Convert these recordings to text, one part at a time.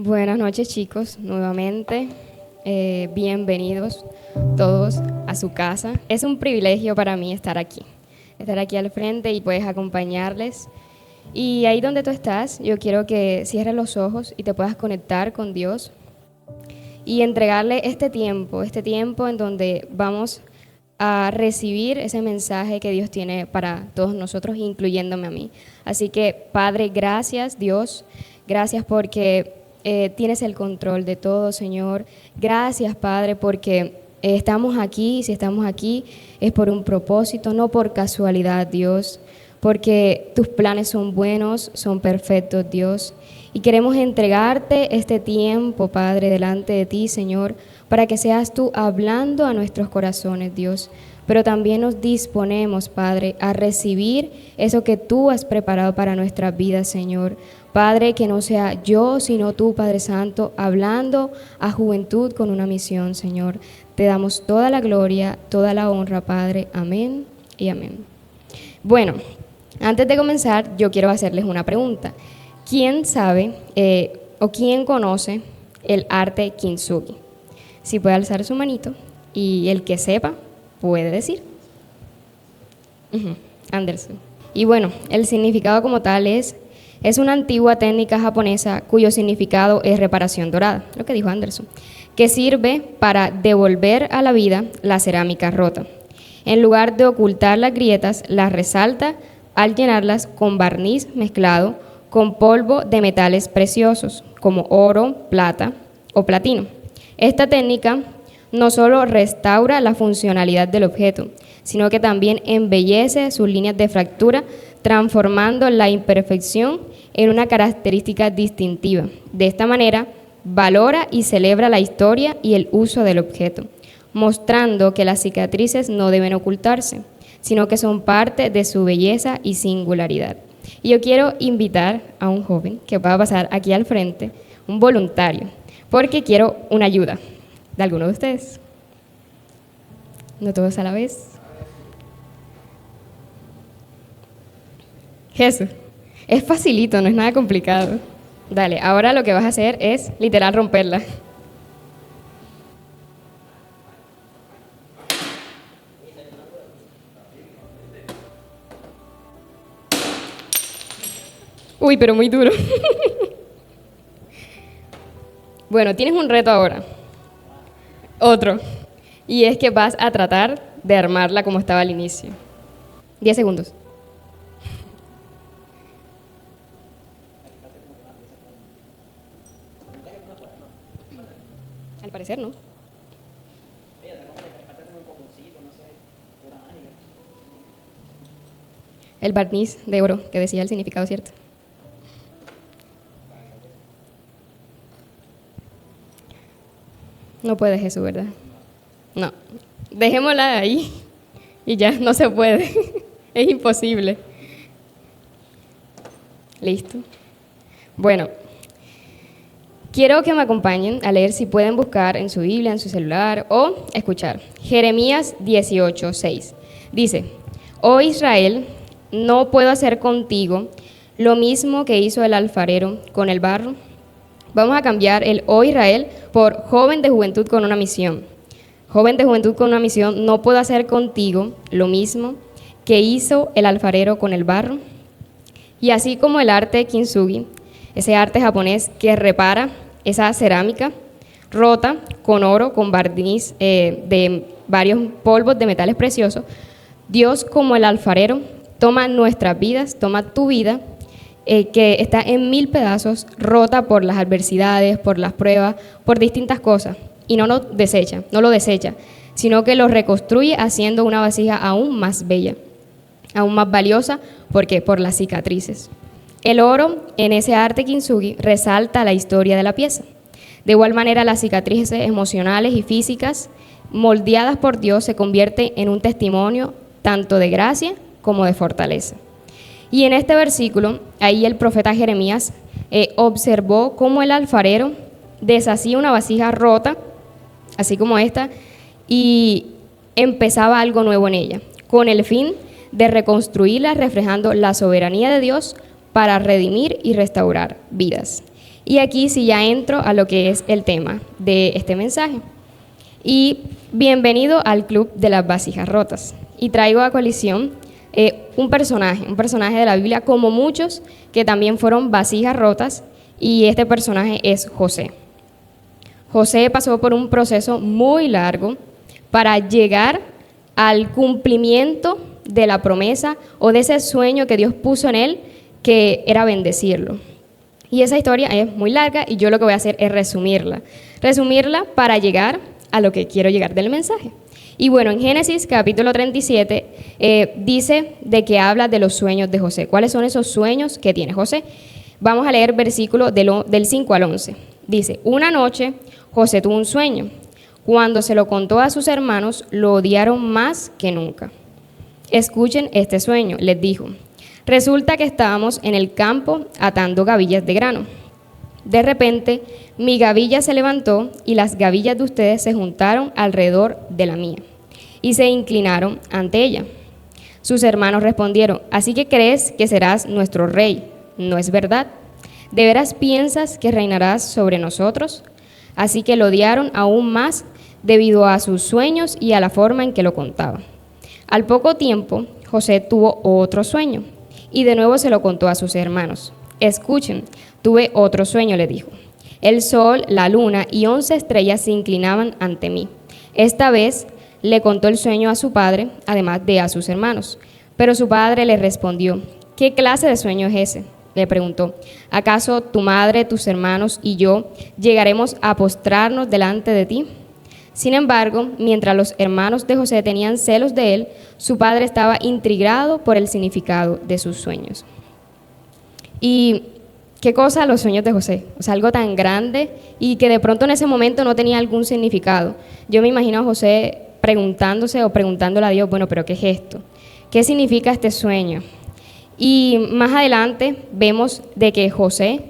Buenas noches, chicos, nuevamente. Bienvenidos todos a su casa. Es un privilegio para mí estar aquí al frente y puedes acompañarles. Y ahí donde tú estás, yo quiero que cierres los ojos y te puedas conectar con Dios y entregarle este tiempo en donde vamos a recibir ese mensaje que Dios tiene para todos nosotros, incluyéndome a mí. Así que, Padre, gracias, Dios, gracias porque tienes el control de todo, Señor. Gracias, Padre, porque estamos aquí. Si estamos aquí es por un propósito, no por casualidad, Dios, porque tus planes son buenos, son perfectos, Dios. Y queremos entregarte este tiempo, Padre, delante de ti, Señor, para que seas tú hablando a nuestros corazones, Dios. Pero también nos disponemos, Padre, a recibir eso que tú has preparado para nuestras vidas, Señor. Padre, que no sea yo, sino tú, Padre Santo, hablando a juventud con una misión, Señor. Te damos toda la gloria, toda la honra, Padre. Amén y amén. Bueno, antes de comenzar, yo quiero hacerles una pregunta. ¿Quién sabe o quién conoce el arte kintsugi? Si puede alzar su manito y el que sepa puede decir. Anderson. Y bueno, el significado como tal es una antigua técnica japonesa cuyo significado es reparación dorada, lo que dijo Anderson, que sirve para devolver a la vida la cerámica rota. En lugar de ocultar las grietas, las resalta al llenarlas con barniz mezclado con polvo de metales preciosos, como oro, plata o platino. Esta técnica no solo restaura la funcionalidad del objeto, sino que también embellece sus líneas de fractura, transformando la imperfección en una característica distintiva. De esta manera, valora y celebra la historia y el uso del objeto, mostrando que las cicatrices no deben ocultarse, sino que son parte de su belleza y singularidad. Y yo quiero invitar a un joven que va a pasar aquí al frente, un voluntario, porque quiero una ayuda de alguno de ustedes. No todos a la vez. Jesús, es facilito, no es nada complicado. Dale, ahora lo que vas a hacer es literal romperla. Uy, pero muy duro. Bueno, tienes un reto ahora. Otro. Y es que vas a tratar de armarla como estaba al inicio. 10 segundos. Al parecer, ¿no? El barniz de oro que decía el significado, ¿cierto? No puede Jesús, ¿verdad? No. Dejémosla ahí y ya, no se puede. Es imposible. Listo. Bueno, quiero que me acompañen a leer, si pueden buscar en su Biblia, en su celular o escuchar. Jeremías 18:6. Dice: Oh Israel, ¿no puedo hacer contigo lo mismo que hizo el alfarero con el barro? Vamos a cambiar el oh Israel por joven de juventud con una misión. Joven de juventud con una misión, ¿no puedo hacer contigo lo mismo que hizo el alfarero con el barro? Y así como el arte kintsugi, ese arte japonés que repara esa cerámica rota con oro, con barniz de varios polvos de metales preciosos, Dios, como el alfarero, toma nuestras vidas, toma tu vida, que está en 1000 pedazos, rota por las adversidades, por las pruebas, por distintas cosas, y no lo desecha, sino que lo reconstruye haciendo una vasija aún más bella, aún más valiosa. ¿Por qué? Por las cicatrices. El oro en ese arte kintsugi resalta la historia de la pieza. De igual manera, las cicatrices emocionales y físicas moldeadas por Dios se convierten en un testimonio tanto de gracia como de fortaleza. Y en este versículo, ahí el profeta Jeremías observó cómo el alfarero deshacía una vasija rota, así como esta, y empezaba algo nuevo en ella, con el fin de reconstruirla, reflejando la soberanía de Dios para redimir y restaurar vidas. Y aquí sí ya entro a lo que es el tema de este mensaje. Y bienvenido al Club de las Vasijas Rotas. Y traigo a colisión un personaje de la Biblia, como muchos que también fueron vasijas rotas, y este personaje es José. José pasó por un proceso muy largo para llegar al cumplimiento de la promesa o de ese sueño que Dios puso en él, que era bendecirlo. Y esa historia es muy larga y yo lo que voy a hacer es resumirla para llegar a lo que quiero llegar del mensaje. Y bueno, en Génesis capítulo 37 dice de que habla de los sueños de José. ¿Cuáles son esos sueños que tiene José? Vamos a leer versículos del 5 al 11. Dice, una noche José tuvo un sueño. Cuando se lo contó a sus hermanos, lo odiaron más que nunca. Escuchen este sueño, les dijo. Resulta que estábamos en el campo atando gavillas de grano. De repente, mi gavilla se levantó y las gavillas de ustedes se juntaron alrededor de la mía y se inclinaron ante ella. Sus hermanos respondieron, ¿así que crees que serás nuestro rey? ¿No es verdad? ¿De veras piensas que reinarás sobre nosotros? Así que lo odiaron aún más debido a sus sueños y a la forma en que lo contaba. Al poco tiempo, José tuvo otro sueño y de nuevo se lo contó a sus hermanos. Escuchen, tuve otro sueño, le dijo. El sol, la luna y 11 estrellas se inclinaban ante mí. Esta vez le contó el sueño a su padre, además de a sus hermanos. Pero su padre le respondió, ¿qué clase de sueño es ese? Le preguntó, ¿acaso tu madre, tus hermanos y yo llegaremos a postrarnos delante de ti? Sin embargo, mientras los hermanos de José tenían celos de él, su padre estaba intrigado por el significado de sus sueños. Y qué cosa los sueños de José, o sea, algo tan grande y que de pronto en ese momento no tenía algún significado. Yo me imagino a José preguntándose o preguntándole a Dios, bueno, pero ¿qué es esto? ¿Qué significa este sueño? Y más adelante vemos de que José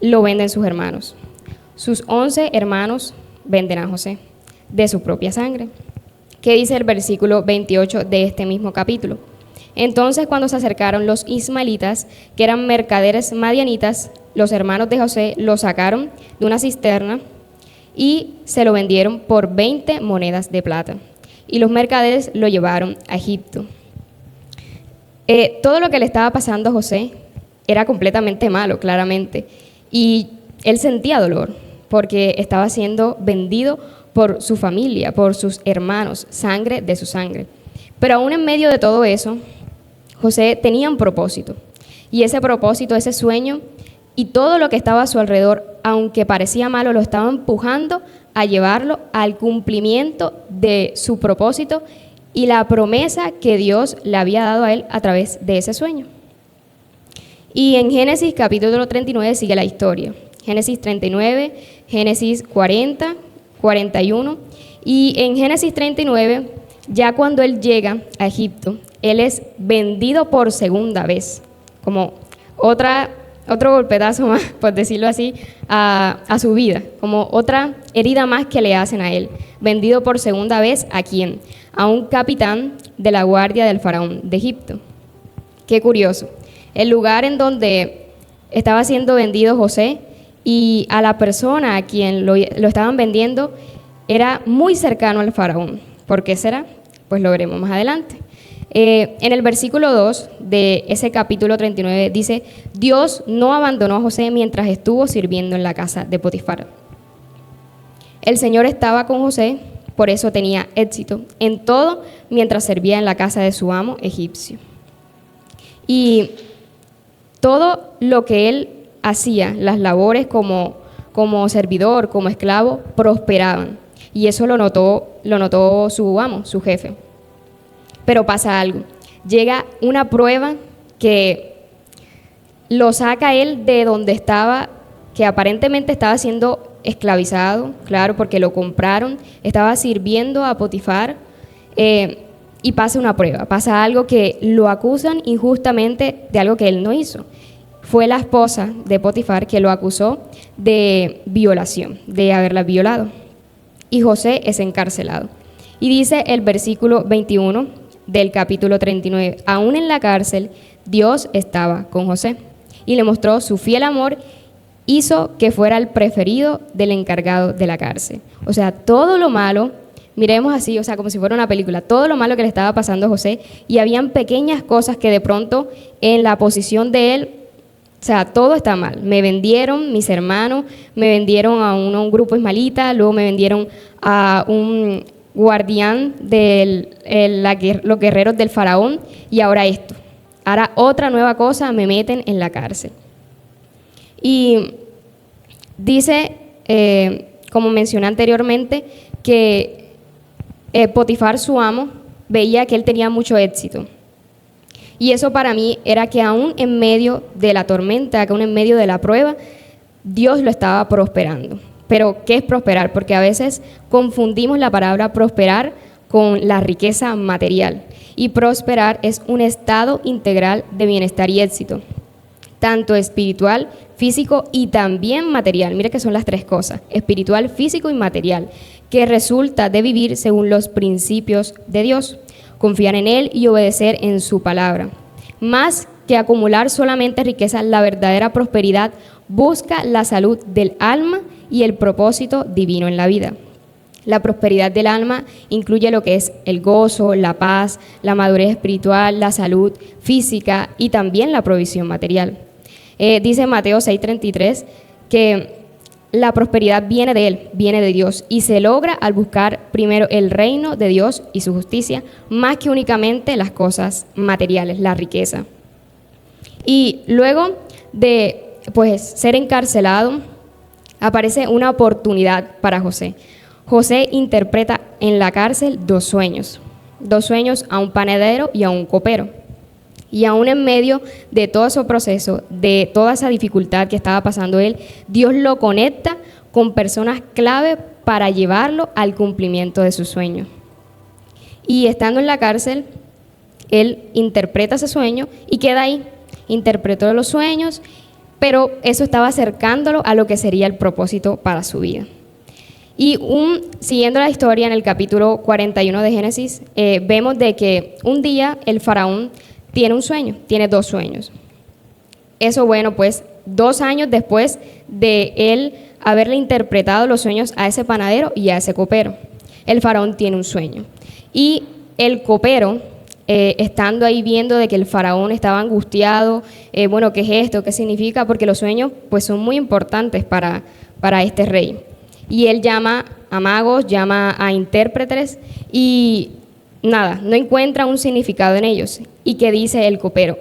lo venden sus hermanos. Sus 11 hermanos venden a José de su propia sangre. ¿Qué dice el versículo 28 de este mismo capítulo? Entonces, cuando se acercaron los ismaelitas, que eran mercaderes madianitas, los hermanos de José lo sacaron de una cisterna y se lo vendieron por 20 monedas de plata. Y los mercaderes lo llevaron a Egipto. Todo lo que le estaba pasando a José era completamente malo, claramente. Y él sentía dolor porque estaba siendo vendido por su familia, por sus hermanos, sangre de su sangre. Pero aún en medio de todo eso, José tenía un propósito, y ese propósito, ese sueño y todo lo que estaba a su alrededor, aunque parecía malo, lo estaba empujando a llevarlo al cumplimiento de su propósito y la promesa que Dios le había dado a él a través de ese sueño. Y en Génesis capítulo 39 sigue la historia. Génesis 39, Génesis 40, 41, y en Génesis 39, ya cuando él llega a Egipto, él es vendido por segunda vez, como otro golpetazo más, por decirlo así, a su vida, como otra herida más que le hacen a él. Vendido por segunda vez, ¿a quién? A un capitán de la guardia del faraón de Egipto. Qué curioso. El lugar en donde estaba siendo vendido José y a la persona a quien lo estaban vendiendo era muy cercano al faraón. ¿Por qué será? Pues lo veremos más adelante. En el versículo 2 de ese capítulo 39 dice, Dios no abandonó a José mientras estuvo sirviendo en la casa de Potifar. El Señor estaba con José, por eso tenía éxito en todo mientras servía en la casa de su amo egipcio. Y todo lo que él hacía, las labores como servidor, como esclavo, prosperaban. Y eso lo notó su amo, su jefe. Pero pasa algo, llega una prueba que lo saca él de donde estaba, que aparentemente estaba siendo esclavizado, claro, porque lo compraron, estaba sirviendo a Potifar, y pasa una prueba, pasa algo que lo acusan injustamente de algo que él no hizo. Fue la esposa de Potifar que lo acusó de violación, de haberla violado. Y José es encarcelado. Y dice el versículo 21 del capítulo 39, aún en la cárcel, Dios estaba con José y le mostró su fiel amor hizo que fuera el preferido del encargado de la cárcel. O sea, todo lo malo, miremos así, o sea, como si fuera una película, todo lo malo que le estaba pasando a José, y habían pequeñas cosas que de pronto en la posición de él, o sea, todo está mal. Me vendieron mis hermanos, me vendieron a un grupo ismaelita, luego me vendieron a un guardián de los guerreros del faraón, y ahora esto. Ahora otra nueva cosa, me meten en la cárcel. Y dice, como mencioné anteriormente, que Potifar, su amo, veía que él tenía mucho éxito. Y eso para mí era que aún en medio de la tormenta, que aún en medio de la prueba, Dios lo estaba prosperando. Pero, ¿qué es prosperar? Porque a veces confundimos la palabra prosperar con la riqueza material. Y prosperar es un estado integral de bienestar y éxito, tanto espiritual, físico y también material. Mire que son las tres cosas, espiritual, físico y material, que resulta de vivir según los principios de Dios, confiar en Él y obedecer en su palabra. Más que acumular solamente riqueza, la verdadera prosperidad busca la salud del alma y el propósito divino en la vida. La prosperidad del alma incluye lo que es el gozo, la paz, la madurez espiritual, la salud física y también la provisión material. Dice Mateo 6:33 que la prosperidad viene de Él, viene de Dios, y se logra al buscar primero el reino de Dios y su justicia, más que únicamente las cosas materiales, la riqueza. Y luego de ser encarcelado, aparece una oportunidad para José. José interpreta en la cárcel dos sueños a un panadero y a un copero. Y aún en medio de todo ese proceso, de toda esa dificultad que estaba pasando él, Dios lo conecta con personas clave para llevarlo al cumplimiento de su sueño. Y estando en la cárcel, él interpreta ese sueño y queda ahí. Interpretó los sueños, pero eso estaba acercándolo a lo que sería el propósito para su vida. Y siguiendo la historia en el capítulo 41 de Génesis, vemos de que un día el faraón tiene un sueño, tiene dos sueños. Eso, 2 años después de él haberle interpretado los sueños a ese panadero y a ese copero, el faraón tiene un sueño. Y el copero, estando ahí viendo de que el faraón estaba angustiado, ¿qué es esto? ¿Qué significa? Porque los sueños son muy importantes para este rey. Y él llama a magos, llama a intérpretes y nada, no encuentra un significado en ellos. ¿Y qué dice el copero?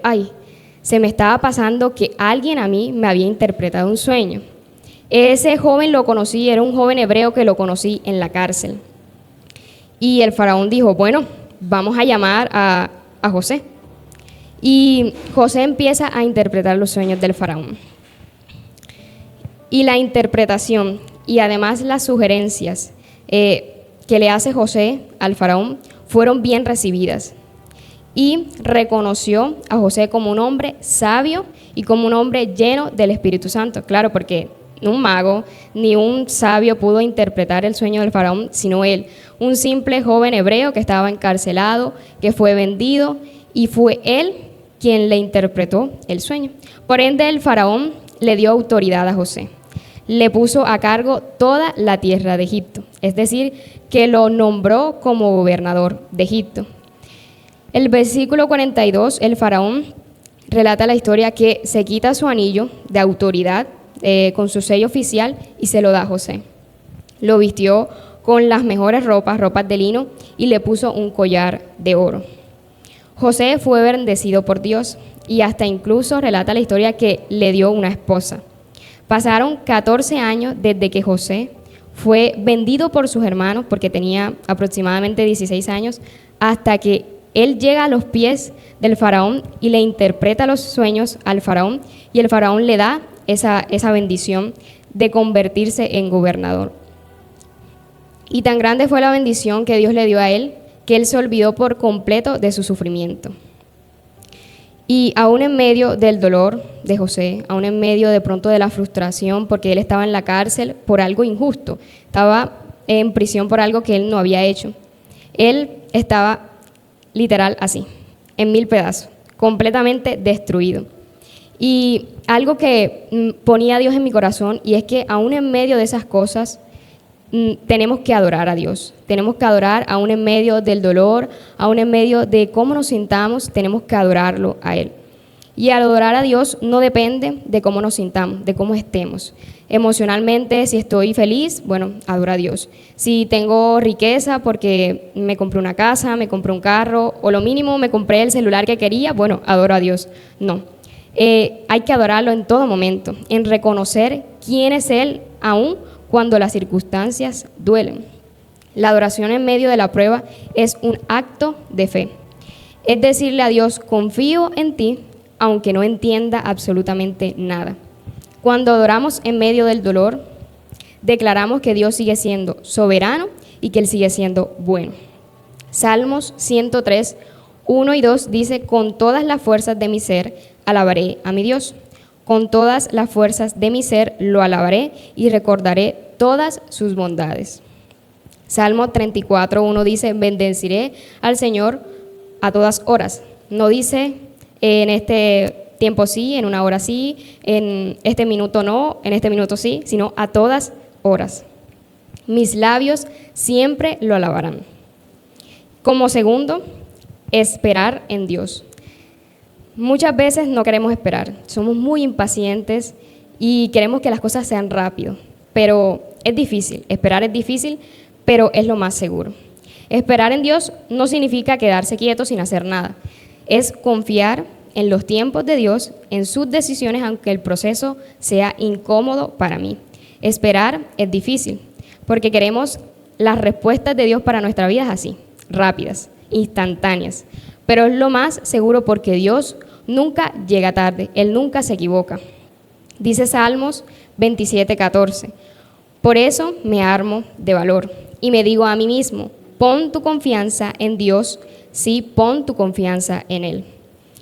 Se me estaba pasando que alguien a mí me había interpretado un sueño. Ese joven lo conocí, era un joven hebreo que lo conocí en la cárcel. Y el faraón dijo, vamos a llamar a José. Y José empieza a interpretar los sueños del faraón. Y la interpretación y además las sugerencias que le hace José al faraón fueron bien recibidas. Y reconoció a José como un hombre sabio y como un hombre lleno del Espíritu Santo. Claro, porque un mago ni un sabio pudo interpretar el sueño del faraón, sino él, un simple joven hebreo que estaba encarcelado, que fue vendido, y fue él quien le interpretó el sueño. Por ende, el faraón le dio autoridad a José. Le puso a cargo toda la tierra de Egipto, es decir, que lo nombró como gobernador de Egipto. El versículo 42, el faraón relata la historia que se quita su anillo de autoridad con su sello oficial y se lo da a José. Lo vistió con las mejores ropas de lino, y le puso un collar de oro. José fue bendecido por Dios y hasta incluso relata la historia que le dio una esposa. Pasaron 14 años desde que José fue vendido por sus hermanos, porque tenía aproximadamente 16 años, hasta que él llega a los pies del faraón y le interpreta los sueños al faraón, y el faraón le da esa bendición de convertirse en gobernador. Y tan grande fue la bendición que Dios le dio a él, que él se olvidó por completo de su sufrimiento. Y aún en medio del dolor de José, aún en medio de pronto de la frustración, porque él estaba en la cárcel por algo injusto, estaba en prisión por algo que él no había hecho. Él estaba literal así, en 1000 pedazos, completamente destruido. Y algo que ponía Dios en mi corazón, y es que aún en medio de esas cosas, tenemos que adorar a Dios. Tenemos que adorar aún en medio del dolor, aún en medio de cómo nos sintamos, tenemos que adorarlo a Él. Y al adorar a Dios no depende de cómo nos sintamos, de cómo estemos. Emocionalmente, si estoy feliz, bueno, adoro a Dios. Si tengo riqueza porque me compré una casa, me compré un carro, o lo mínimo me compré el celular que quería, bueno, adoro a Dios. No. Hay que adorarlo en todo momento, en reconocer quién es Él, aún cuando las circunstancias duelen. La adoración en medio de la prueba es un acto de fe. Es decirle a Dios, confío en ti, aunque no entienda absolutamente nada. Cuando adoramos en medio del dolor, declaramos que Dios sigue siendo soberano y que Él sigue siendo bueno. Salmos 103, 1 y 2 dice, con todas las fuerzas de mi ser alabaré a mi Dios. Con todas las fuerzas de mi ser lo alabaré y recordaré todas sus bondades. Salmo 34, 1 dice, bendeciré al Señor a todas horas. No dice en este tiempo sí, en una hora sí, en este minuto no, en este minuto sí, sino a todas horas. Mis labios siempre lo alabarán. Como segundo, esperar en Dios. Muchas veces no queremos esperar, somos muy impacientes y queremos que las cosas sean rápido, pero es difícil, esperar es difícil, pero es lo más seguro. Esperar en Dios no significa quedarse quieto sin hacer nada, es confiar en los tiempos de Dios, en sus decisiones, aunque el proceso sea incómodo para mí. Esperar es difícil, porque queremos las respuestas de Dios para nuestra vida así, rápidas, instantáneas, pero es lo más seguro porque Dios nunca llega tarde, Él nunca se equivoca. Dice Salmos 27:14, por eso me armo de valor y me digo a mí mismo, pon tu confianza en Dios, sí, pon tu confianza en Él.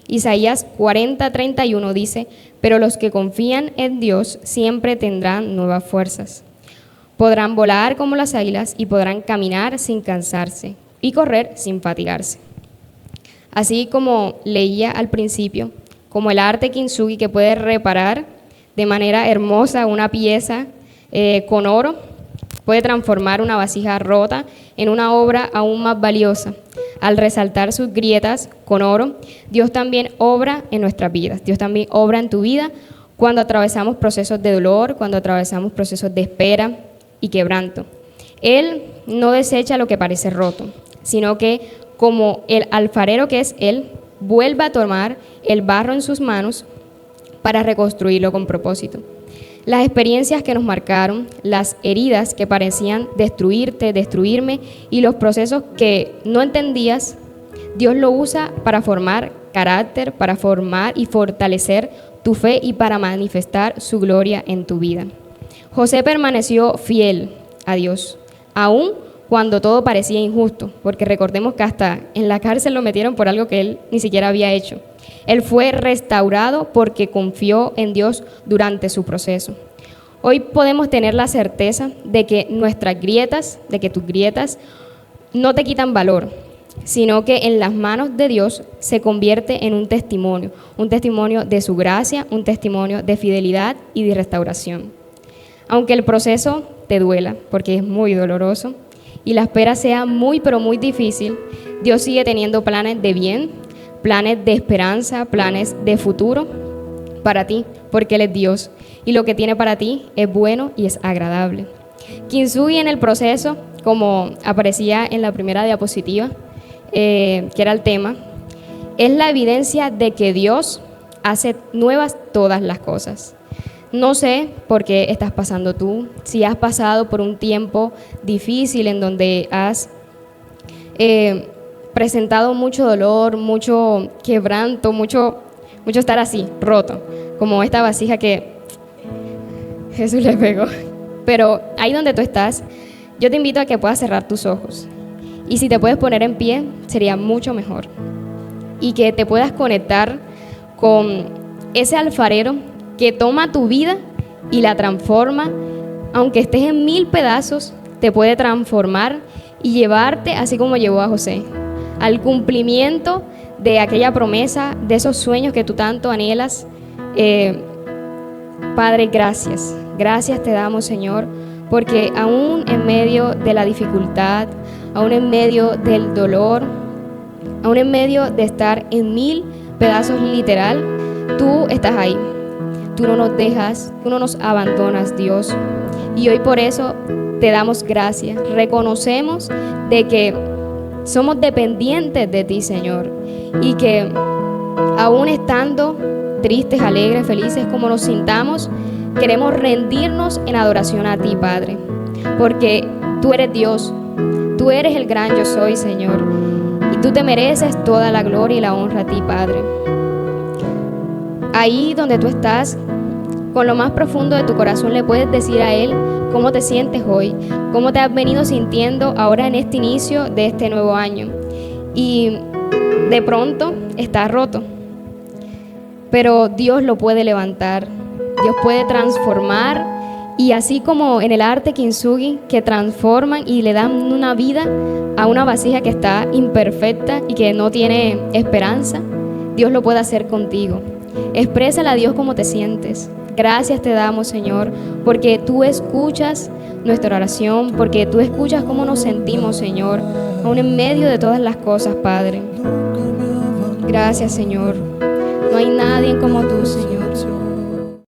Isaías 40:31 dice, pero los que confían en Dios siempre tendrán nuevas fuerzas. Podrán volar como las águilas y podrán caminar sin cansarse y correr sin fatigarse. Así como leía al principio, como el arte kintsugi que puede reparar de manera hermosa una pieza con oro, puede transformar una vasija rota en una obra aún más valiosa. Al resaltar sus grietas con oro, Dios también obra en nuestras vidas. Dios también obra en tu vida cuando atravesamos procesos de dolor, cuando atravesamos procesos de espera y quebranto. Él no desecha lo que parece roto, sino que como el alfarero que es Él, vuelva a tomar el barro en sus manos para reconstruirlo con propósito. Las experiencias que nos marcaron, las heridas que parecían destruirte, destruirme y los procesos que no entendías, Dios lo usa para formar carácter, para formar y fortalecer tu fe y para manifestar su gloria en tu vida. José permaneció fiel a Dios, aún cuando todo parecía injusto, porque recordemos que hasta en la cárcel lo metieron por algo que él ni siquiera había hecho. Él fue restaurado porque confió en Dios durante su proceso. Hoy podemos tener la certeza de que nuestras grietas, de que tus grietas no te quitan valor, sino que en las manos de Dios se convierte en un testimonio de su gracia, un testimonio de fidelidad y de restauración. Aunque el proceso te duela, porque es muy doloroso, y la espera sea muy, pero muy difícil, Dios sigue teniendo planes de bien, planes de esperanza, planes de futuro para ti, porque Él es Dios, y lo que tiene para ti es bueno y es agradable. Kintsugi en el proceso, como aparecía en la primera diapositiva, que era el tema, es la evidencia de que Dios hace nuevas todas las cosas. No sé por qué estás pasando tú, si has pasado por un tiempo difícil en donde has presentado mucho dolor, mucho quebranto, mucho estar así, roto, como esta vasija que Jesús le pegó. Pero ahí donde tú estás, yo te invito a que puedas cerrar tus ojos. Y si te puedes poner en pie, sería mucho mejor. Y que te puedas conectar con ese alfarero que toma tu vida y la transforma, aunque estés en 1000 pedazos, te puede transformar y llevarte, así como llevó a José, al cumplimiento de aquella promesa, de esos sueños que tú tanto anhelas, Padre, gracias. Gracias te damos, Señor, porque aún en medio de la dificultad, aún en medio del dolor, aún en medio de estar en 1000 pedazos literal, tú estás ahí. Tú no nos dejas, tú no nos abandonas, Dios. Y hoy por eso te damos gracias. Reconocemos de que somos dependientes de ti, Señor, y que aún estando tristes, alegres, felices, como nos sintamos, queremos rendirnos en adoración a ti, Padre, porque tú eres Dios, tú eres el gran yo soy, Señor, y tú te mereces toda la gloria y la honra a ti, Padre. Ahí donde tú estás, con lo más profundo de tu corazón le puedes decir a Él cómo te sientes hoy, cómo te has venido sintiendo ahora en este inicio de este nuevo año. Y de pronto estás roto, pero Dios lo puede levantar, Dios puede transformar, y así como en el arte kintsugi, que transforman y le dan una vida a una vasija que está imperfecta y que no tiene esperanza, Dios lo puede hacer contigo. Exprésale a Dios cómo te sientes. Gracias te damos, Señor, porque tú escuchas nuestra oración, porque tú escuchas cómo nos sentimos, Señor, aún en medio de todas las cosas, Padre. Gracias, Señor. No hay nadie como tú, Señor.